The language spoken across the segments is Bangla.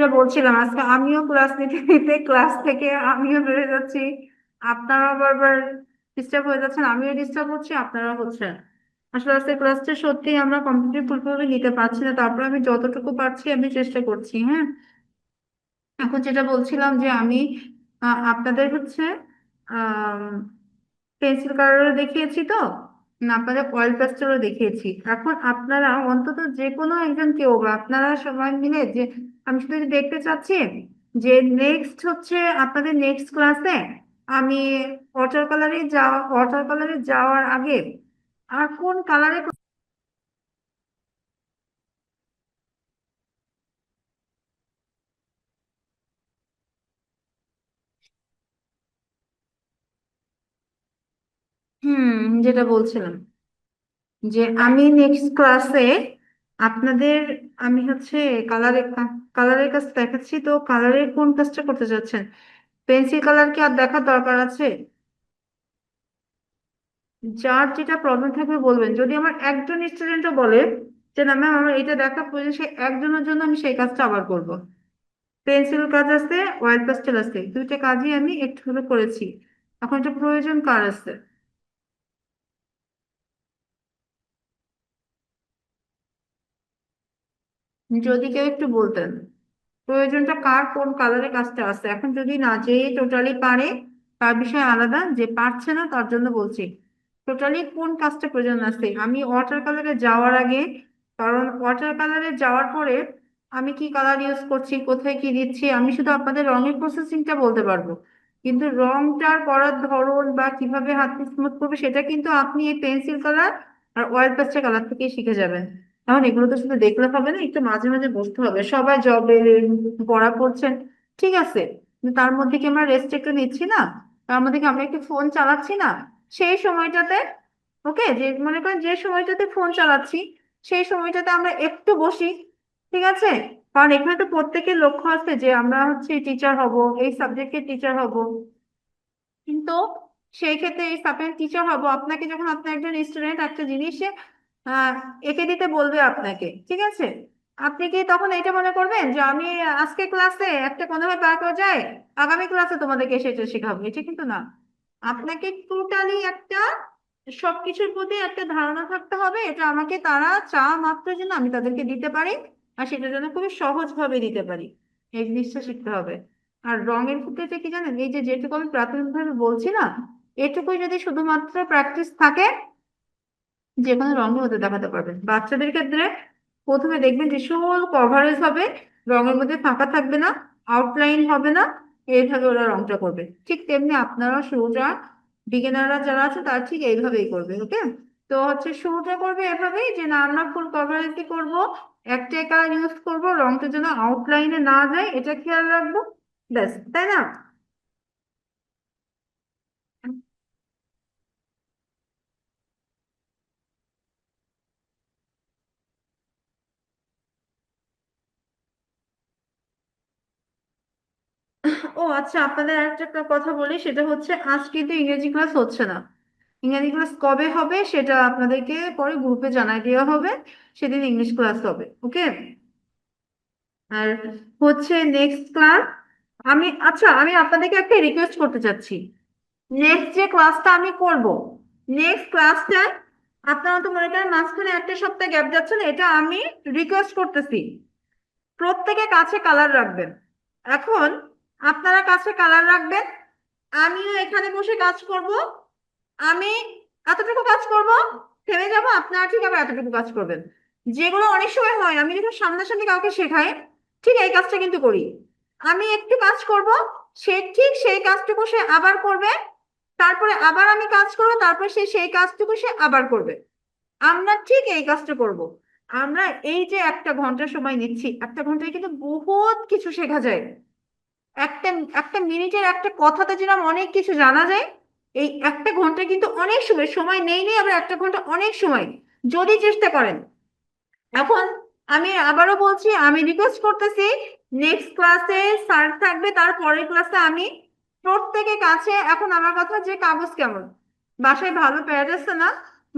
যেটা বলছিলাম, আজকে আমিও ক্লাস নিতে নিতে ক্লাস থেকে আমিও বেড়ে যাচ্ছি, আপনারাও বারবার ডিস্টার্ব হয়ে যাচ্ছেন, আমিও ডিস্টার্ব হচ্ছি, আপনারাও হচ্ছেন। আসলে আজকে ক্লাসটা সত্যি আমরা কমপ্লিটলি ফুলভাবে নিতে পারছি না, তারপর আমি যতটুকু পারছি আমি চেষ্টা করছি। হ্যাঁ, এখন যেটা বলছিলাম যে আমি আপনাদের হচ্ছে পেন্সিল কালারও দেখিয়েছি তো, না আপনাদের অয়েল পেস্টেলও দেখিয়েছি। এখন আপনারা অন্তত যে কোনো একজন কেউ বা আপনারা সবাই মিলে যে, আমি শুধু এটা দেখতে চাচ্ছি যে নেক্সট হচ্ছে আপনাদের নেক্সট ক্লাসে আমি ওয়াটার কালারে যাওয়ার আগে আর কোন কালারে। যেটা বলছিলাম যে আমি নেক্সট ক্লাসে আপনাদের, আমি হচ্ছে কালারের কালারের কাজ দেখাচ্ছি, তো কালারের কোন কাজটা করতে চাচ্ছেন? পেন্সিল কালার কি আর দেখার দরকার আছে? যার যেটা প্রবলেম থাকবে বলবেন। যদি আমার একজন স্টুডেন্টও বলে যে না ম্যাম আমার এটা দেখা প্রয়োজন, সে একজনের জন্য আমি সেই কাজটা আবার করব। পেন্সিল কাজ আছে, অয়েল পেস্টেল আছে, দুইটা কাজই আমি একটু হলে করেছি। এখন এটা প্রয়োজন কার আছে? যদি কেউ একটু বলতেন প্রয়োজনটা কার, কোন কালারের কাজটা আছে। এখন যদি না, যে টোটালি পারে তার বিষয় আলাদা, যে পারছে না তার জন্য বলছি টোটালি কোন কাজটা প্রয়োজন আছে। আমি ওয়াটার কালারে যাওয়ার আগে, কারণ ওয়াটার কালারে যাওয়ার পরে আমি কি কালার ইউজ করছি, কোথায় কি দিচ্ছি, আমি শুধু আপনাদের রঙের প্রসেসিংটা বলতে পারবো, কিন্তু রংটার করার ধরন বা কিভাবে হাতকে স্মুথ করবে সেটা কিন্তু আপনি এই পেন্সিল কালার আর অয়েল পেস্টেল কালার থেকেই শিখে যাবেন। এখন এগুলো তো শুধু দেখলে হবে না, একটু মাঝে মাঝে বসতে হবে। সবাই জবে পড়া করছেন, ঠিক আছে, কিন্তু তার মধ্যে কি আমরা রেস্ট একটু নিচ্ছি না? তার মধ্যে কি আমরা একটু ফোন চালাচ্ছি না সেই সময়টাতে? ওকে, যে মনে করেন যে সময়টাতে ফোন চালাচ্ছি সেই সময়টাতে আমরা একটু বসি, ঠিক আছে? কারণ এখানে তো প্রত্যেকের লক্ষ্য আছে যে আমরা হচ্ছে টিচার হব, এই সাবজেক্টের টিচার হব। কিন্তু সেই ক্ষেত্রে এই সাবজেক্ট টিচার হব, আপনাকে যখন আপনার একজন স্টুডেন্ট একটা জিনিসে আহ এঁকে দিতে বলবে আপনাকে, ঠিক আছে, আপনি কি তখন এটা মনে করবেন যে আমি আজকে ক্লাসে একটা কোনোভাবে পার করে যায়, আগামী ক্লাসে তোমাদেরকে সেটা শেখাবো? এটা কিন্তু না। আপনাকে টোটালি একটা সবকিছুর প্রতি একটা ধারণা থাকতে হবে, এটা আমাকে তারা চা মাত্র যেন আমি তাদেরকে দিতে পারি, আর সেটা যেন খুবই সহজ ভাবে দিতে পারি, এই জিনিসটা শিখতে হবে। আর রঙের ক্ষেত্রে কি জানেন, এই যে যেটুকু আমি প্রাথমিকভাবে বলছি না, এটুকুই যদি শুধুমাত্র প্র্যাকটিস থাকে যে কোনো রঙে ওদের দেখাতে পারবেন। বাচ্চাদের ক্ষেত্রে প্রথমে দেখবেন যে সুল কভারেজ হবে, রঙের মধ্যে ফাঁকা থাকবে না, আউটলাইন হবে না, এইভাবে ওরা রংটা করবে। ঠিক তেমনি আপনারা শুরুটা, বিগিনাররা যারা আছে তারা ঠিক এইভাবেই করবে। ওকে, তো হচ্ছে শুরুটা করবে এভাবেই যে না আমরা ফুল কভারেজ দিয়ে করবো, একটাই কালার ইউজ করবো, রংটা যেন আউটলাইনে না যায় এটা খেয়াল রাখবো, ব্যাস, তাই না? ও আচ্ছা, আপনাদের একটা কথা বলি, সেটা হচ্ছে আজ কিন্তু ইংরেজি ক্লাস হচ্ছে না। ইংরেজি ক্লাস কবে হবে সেটা আপনাদেরকে পরে গ্রুপে জানাই দেওয়া হবে, সেদিন ইংলিশ ক্লাস হবে। ওকে, আর হচ্ছে নেক্সট ক্লাস, আমি আপনাদেরকে একটা রিকোয়েস্ট করতে চাচ্ছি। নেক্সট যে ক্লাসটা আমি করব, নেক্সট ক্লাসটা আপনারা তো মনে করেন মাঝখানে একটা সপ্তাহ গ্যাপ যাচ্ছে না, এটা আমি রিকোয়েস্ট করতেছি প্রত্যেকে কাছে কালার রাখবেন। এখন আপনারা কাছে কালার রাখবেন, আমিও এখানে বসে কাজ করব। আমি এতটুকু কাজ করব, থেমে যাব, আপনারা ঠিক আবার এতটুকু কাজ করবেন। যেগুলো অনেক সময় হয়, আমি যখন সামনাসামনি কাউকে শেখাই ঠিক এই কাজটা কিন্তু করি, আমি একটু কাজ করব, সে ঠিক সেই কাজটুকু সে আবার করবে, তারপরে আবার আমি কাজ করবো, তারপরে সে সেই কাজটুকু সে আবার করবে। আমরা ঠিক এই কাজটা করব। আমরা এই যে একটা ঘন্টা সময় নিচ্ছি, একটা ঘন্টায় কিন্তু বহুত কিছু শেখা যায়। একটা একটা মিনিটের একটা কথাতে যেরকম অনেক কিছু জানা যায়, এই একটা ঘন্টা কিন্তু অনেক সময়, সময় নেই নেই আবার একটা ঘন্টা অনেক সময়, যদি চেষ্টা করেন। এখন আমি আবারও বলছি, আমি রিকোয়েস্ট করতেছি নেক্সট ক্লাসে স্যার থাকবে, তার পরের ক্লাসে আমি প্রত্যেকের কাছে, এখন আমার কথা যে কাগজ কেমন, বাসায় ভালো প্যাড আছে না?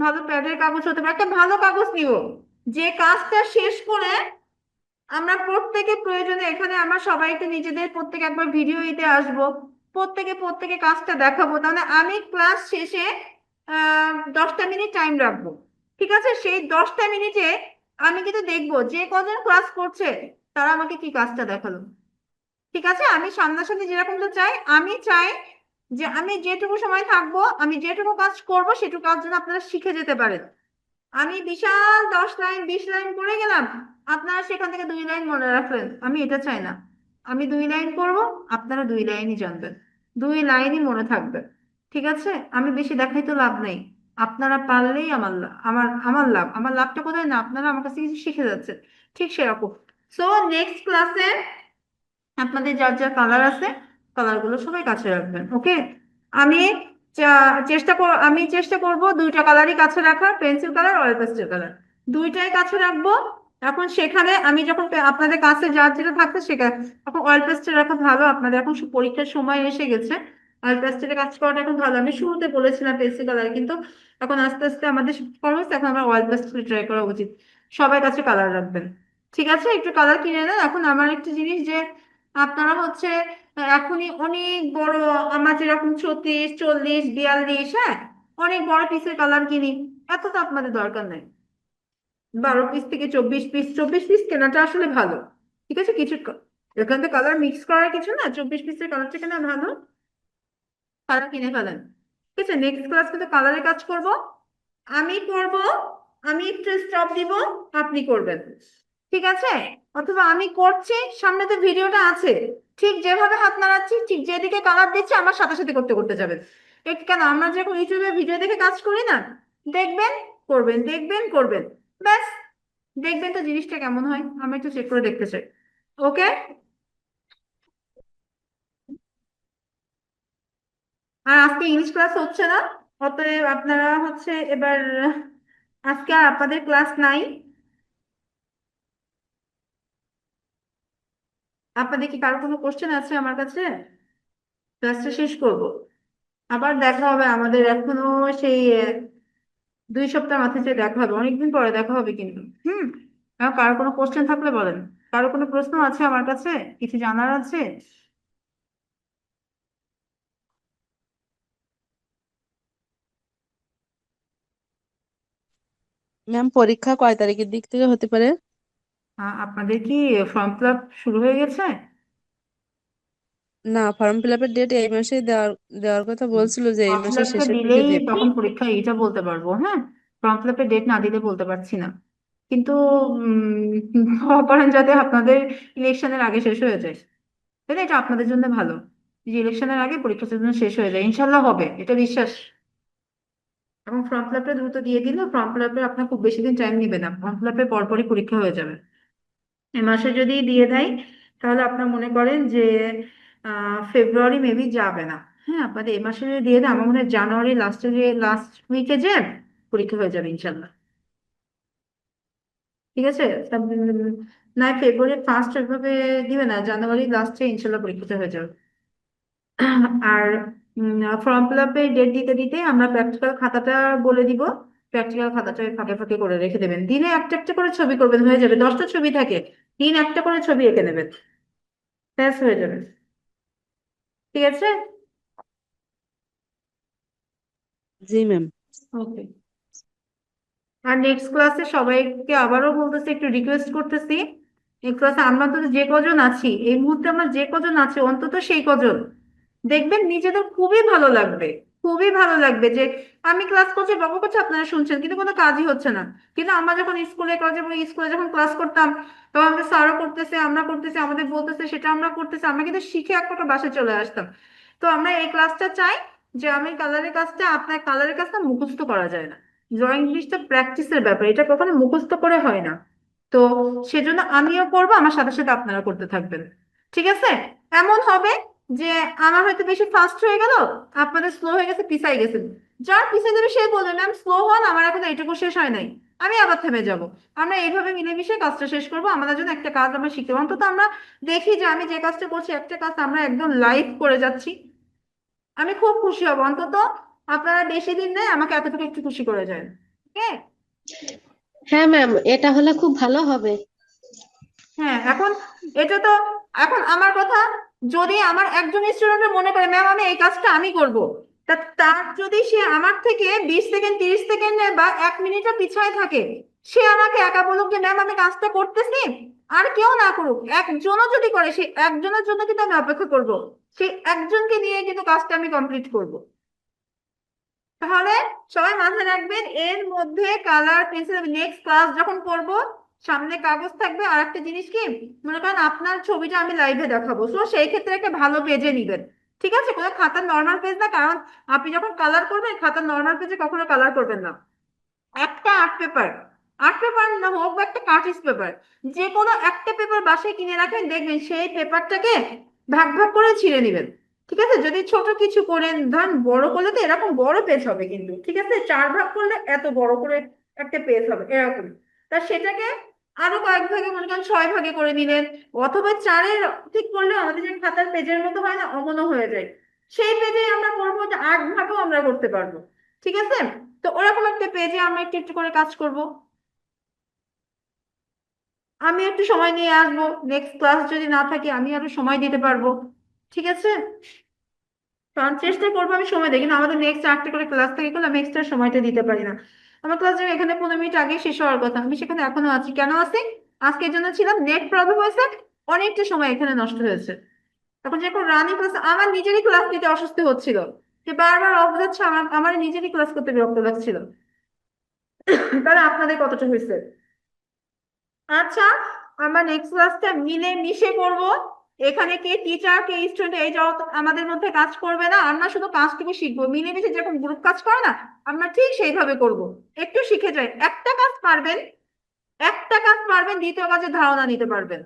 ভালো প্যাডের কাগজ হতে পারে, একটা ভালো কাগজ নিব, যে কাজটা শেষ করে আমরা প্রত্যেকে প্রয়োজনে এখানে আমার সবাইকে নিজেদের প্রত্যেকে একবার ভিডিও দিতে আসবো, প্রত্যেকে কাজটা দেখাবো, তাহলে আমি ক্লাস শেষে 10টা মিনিট টাইম রাখবো। ঠিক আছে, সেই 10টা মিনিটে আমি কিন্তু দেখবো যে কজন ক্লাস করছে তারা আমাকে কি কাজটা দেখালো। ঠিক আছে, আমি সামনাসামনি যেরকমটা চাই, আমি চাই যে আমি যেটুকু সময় থাকবো, আমি যেটুকু কাজ করব সেটুকু কাজ যেন আপনারা শিখে যেতে পারেন। আমি বিশাল 10 লাইন 20 লাইন করে গেলাম, আপনারা সেখান থেকে 2 লাইন মনে রাখলেন, আমি এটা চাই না। আমি 2 লাইন করব, আপনারা 2 লাইনই জানবেন, 2 লাইনই মনে থাকবে। ঠিক আছে, আমি বেশি দেখাই তো লাভ নেই। আপনারা পারলেই আমার লাভ, আমার লাভ, আমার লাভটা কোথায় না, আপনারা আমার কাছে কিছু শিখে যাচ্ছেন, ঠিক সেরকম। সো নেক্সট ক্লাসে আপনাদের যার যার কালার আছে, কালার গুলো সবাই কাছে রাখবেন, ওকে। আমি আমি চেষ্টা করব 2টা কালারই কাছে রাখার, pencil colour oil pastel colour, দুইটাই কাছে রাখবো। এখন সেখানে আমি যখন আপনাদের কাছে যার যেটা থাকছে সেটা, এখন অয়েল পেস্টেল রাখা ভালো, আপনাদের এখন পরীক্ষার সময় এসে গেছে, অয়েল পেস্টেলে কাজ করাটা এখন ভালো। আমি শুরুতে বলেছিলাম পেন্সিল কালার, কিন্তু এখন আস্তে আস্তে আমাদের খরচ, এখন আমার অয়েল পেস্টেল ট্রাই করা উচিত। সবাই কাছে কালার রাখবেন। ঠিক আছে, একটু কালার কিনে নেন। এখন আমার একটা জিনিস যে আপনারা হচ্ছে এখনই অনেক বড়, আমার যেরকম 36 40 42, হ্যাঁ, অনেক বড় পিসের কালার কিনি, এত তো আপনাদের দরকার নেই। 12 পিস থেকে 24 পিস, 24 পিস কেনাটা আসলে ভালো। ঠিক আছে, কিছু এখান থেকে কালার মিক্স করার কিছু না, 24 পিসের কালারটা কেনা ভালো, কালার কিনে ফেলেন। ঠিক আছে, নেক্সট ক্লাস কিন্তু কালারে কাজ করব, আমি করব, আমি একটু স্টপ দিব, আপনি করবেন। ঠিক আছে, অথবা আমি করছি, সামনে তো ভিডিওটা আছে, ঠিক যেভাবে হাত নাড়াচ্ছি, ঠিক যেদিকে কালার দিচ্ছি আমার সাথে সাথে করতে করতে যাবেন। এক কেন, আমরা যখন ইউটিউবে ভিডিও দেখে কাজ করি না, দেখবেন, করবেন, দেখবেন, করবেন, ব্যাস। দেখবেন তো জিনিসটা কেমন হয়, আমি একটু চেক করে দেখতে চাই। ওকে। আর আজকে ইংলিশ ক্লাস হচ্ছে না, অতএব আপনারা হচ্ছে এবার, আজকে আর আপনাদের ক্লাস নাই। আপনাদের কি কারো কোনো কোশ্চেন আছে আমার কাছে? ক্লাসটা শেষ করব, আবার দেখা হবে আমাদের এখনো সেই 2 সপ্তাহ মাথায় যে দেখা হবে, অনেকদিন পরে দেখা হবে কিন্তু। আর কারো কোনো কোশ্চেন থাকলে বলেন, কারো কোনো প্রশ্ন আছে আমার কাছে, কিছু জানার আছে? ম্যাম, পরীক্ষা কয় তারিখের দিক থেকে হতে পারে? আপনাদের কি ফর্ম ফিল আপ শুরু হয়ে গেছে? না, ফর্ম ফিল আপের ডেট এই মাসেই দেওয়ার দেওয়ার কথা বলছিল, যে এই ফর্ম ফিল মাসের আপটা শেষের দিকে দিলেই দেবে। তখন পরীক্ষা, এইটা বলতে পারবো, হ্যাঁ। ফর্ম ফিল আপের ডেট না দিলে বলতে পারছি না, কিন্তু দোয়া করেন যাতে আপনাদের ইলেকশনের আগে শেষ হয়ে যায়, তাই না? এটা আপনাদের জন্য ভালো, যে ইলেকশনের আগে পরীক্ষা জন্য শেষ হয়ে যায়, ইনশাল্লাহ হবে, এটা বিশ্বাস। এবং ফর্ম ফিল আপটা দ্রুত দিয়ে দিলে, ফর্ম ফিল আপে আপনার খুব বেশি দিন টাইম নেবে না, ফর্ম ফিল আপের পরপরই পরীক্ষা হয়ে যাবে। এ মাসে যদি দিয়ে দেয়, তাহলে আপনার মনে করেন যে ফেব্রুয়ারি মেবি যাবে না। হ্যাঁ, আপনাদের এ মাসে যদি দিয়ে দেয়, আমার মনে হয় জানুয়ারি লাস্টে, যে লাস্ট উইকে যে পরীক্ষা হয়ে যাবে ইনশাল্লাহ। ঠিক আছে, না ফেব্রুয়ারি ফার্স্ট ওইভাবে দিবে না, জানুয়ারি লাস্টে ইনশাল্লাহ পরীক্ষাটা হয়ে যাবে। আর ফর্ম ফিল আপের ডেট দিতে দিতে আমরা প্র্যাকটিক্যাল খাতাটা বলে দিব, প্র্যাকটিক্যাল খাতাটা ফাঁকে ফাঁকে করে রেখে দেবেন, দিনে একটা একটা করে ছবি করবেন, হয়ে যাবে, 10টা ছবি থাকে, দিন একটা করে ছবি এঁকে নেবেন, ব্যাস হয়ে যাবে। ঠিক আছে। জি ম্যাম। ওকে। আর নেক্সট ক্লাসে সবাইকে আবারও বলতেছি, একটু রিকোয়েস্ট করতেছি, এই ক্লাসে আমরা তো যে কজন আছি এই মুহূর্তে, আমরা যে কজন আছি অন্তত সেই কজন, দেখবেন নিজেদের খুবই ভালো লাগবে, খুবই ভালো লাগবে যে আমি ক্লাস করছি, বকা করছি, আপনারা শুনছেন, কিন্তু কোনো কাজই হচ্ছে না। কিন্তু আমরা যখন স্কুলে কলেজে, স্কুলে যখন ক্লাস করতাম, তখন আমাদের স্যারও করতেছে, আমরা করতেছি, আমাদের বলতেছে, সেটা আমরা করতেছি, আমরা কিন্তু শিখে এক প্রকার বাসায় চলে আসতাম। তো আমরা এই ক্লাসটা চাই, যে আমি কালারের কাজটা, আপনার কালারের কাজটা মুখস্থ করা যায় না, ড্রয়িং জিনিসটা প্র্যাকটিসের ব্যাপার, এটা কখনো মুখস্থ করে হয় না। তো সেজন্য আমিও করবো, আমার সাথে সাথে আপনারা করতে থাকবেন। ঠিক আছে, এমন হবে যে আমার হয়তো বেশি ফাস্ট হয়ে গেল, আপনাদের স্লো হয়ে গেছে, পিছাই গেছেন, যার পিছিয়ে যাবে সে বলবে ম্যাম স্লো হন, আমার এখন এইটুকু শেষ হয় নাই, আমি আবার থেমে যাব। আমরা এইভাবে মিলেমিশে কাজটা শেষ করবো, আমাদের জন্য একটা কাজ আমরা শিখতে পারবো। অন্তত আমরা দেখি যে আমি যে কাজটা করছি, একটা কাজ আমরা একদম লাইভ করে যাচ্ছি, আমি খুব খুশি হব অন্তত। আপনারা বেশি দিন নেই, আমাকে এতটুকু একটু খুশি করে যায়। ওকে। হ্যাঁ ম্যাম, এটা হলে খুব ভালো হবে। হ্যাঁ, এখন এটা তো, এখন আমার কথা, যদি আমার একজন স্টুডেন্ট মনে করে ম্যাম আমি এই কাজটা আমি করব, তা তার যদি সে আমার থেকে 20 সেকেন্ড 30 সেকেন্ড বা 1 মিনিটও পিছায় থাকে, সে আমাকে একা বলুক যে ম্যাম আমি কাজটা করতেছি, আর কেউ না করুক, একজনও যদি করে, সেই একজনের জন্য কিন্তু আমি অপেক্ষা করব, সেই একজনকে নিয়ে কিন্তু কাজটা আমি কমপ্লিট করব। তাহলে সবাই মাথায় রাখবেন, এর মধ্যে কালার পেন্সিল, নেক্সট ক্লাস যখন করব সামনে কাগজ থাকবে, আর একটা জিনিস কি, মনে করেন আপনার ছবিটা আমি লাইভে দেখাবো, তো সেই ক্ষেত্রে একটা ভালো পেজে নিবেন। ঠিক আছে, কোনো খাতার নর্মাল পেজ না, কারণ আপনি যখন কালার করবেন খাতার নর্মাল পেজে কখনো কালার করবেন না। একটা আর্ট পেপার, আর্ট পেপার না হোক বা একটা কার্টিস পেপার, যে কোনো একটা পেপার বাসায় কিনে রাখবেন, দেখবেন সেই পেপারটাকে ভাগ ভাগ করে ছিঁড়ে নেবেন। ঠিক আছে, যদি ছোট কিছু করেন, ধরেন বড় করলে তো এরকম বড় পেজ হবে, কিন্তু ঠিক আছে 4 ভাগ করলে এত বড় করে একটা পেজ হবে এরকম। তা সেটাকে আরো কয়েক ভাগে, মনে করেন 6 ভাগে করে নিলেন, অথবা 4-এর ঠিক করলে আমাদের যে খাতার পেজের মতো হয় না, অমনও হয়ে যায়, সেই পেজে আমরা করবো যে 8 ভাগও আমরা করতে পারবো। ঠিক আছে, তো ওরকম একটা পেজে আমরা একটু একটু করে কাজ করব। আমি একটু সময় নিয়ে আসবো, নেক্সট ক্লাস যদি না থাকে আমি আরো সময় দিতে পারবো। ঠিক আছে, কারণ চেষ্টা করবো আমি সময় দিই, কিন্তু আমাদের নেক্সট 8টে করে ক্লাস থাকে গেলে আমি এক্সট্রা সময়টা দিতে পারি না। আমার ক্লাস এখানে 15 মিনিট আগে শেষ হওয়ার কথা, আমি সেখানে এখনো আছি, কেন আছি, আজকের জন্য ছিলাম, নেট প্রবলেম হয়েছে, অনেকটা সময় এখানে নষ্ট হয়েছে। এখন যখন রানিং ক্লাস, আমার নিজেরই ক্লাস নিতে অস্বস্তি হচ্ছিল, যে বারবার অফ যাচ্ছে, আমার নিজেরই ক্লাস করতে বিরক্ত লাগছিল। তাহলে আপনাদের কতটা হয়েছে? আচ্ছা, আমরা নেক্সট ক্লাসটা মিলে মিশে করব। এখানে কে টিচার কে স্টুডেন্ট এই যাও, আমাদের মধ্যে কাজ করবে না, আমরা শুধু কাজটুকু শিখবো, মিলেমিশে যেরকম গ্রুপ কাজ করে না, আমরা ঠিক সেইভাবে করব। একটু শিখে যাই, একটা কাজ পারবেন, একটা কাজ পারবেন, দ্বিতীয় কাজে ধারণা নিতে পারবেন।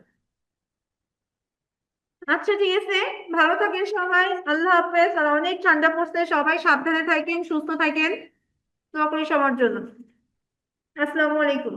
আচ্ছা ঠিক আছে, ভালো থাকেন সবাই, আল্লাহ হাফেজ। আর অনেক ঠান্ডা পড়ছে, সবাই সাবধানে থাকেন, সুস্থ থাকেন, দোয়া করি সবার জন্য। আসসালামু আলাইকুম।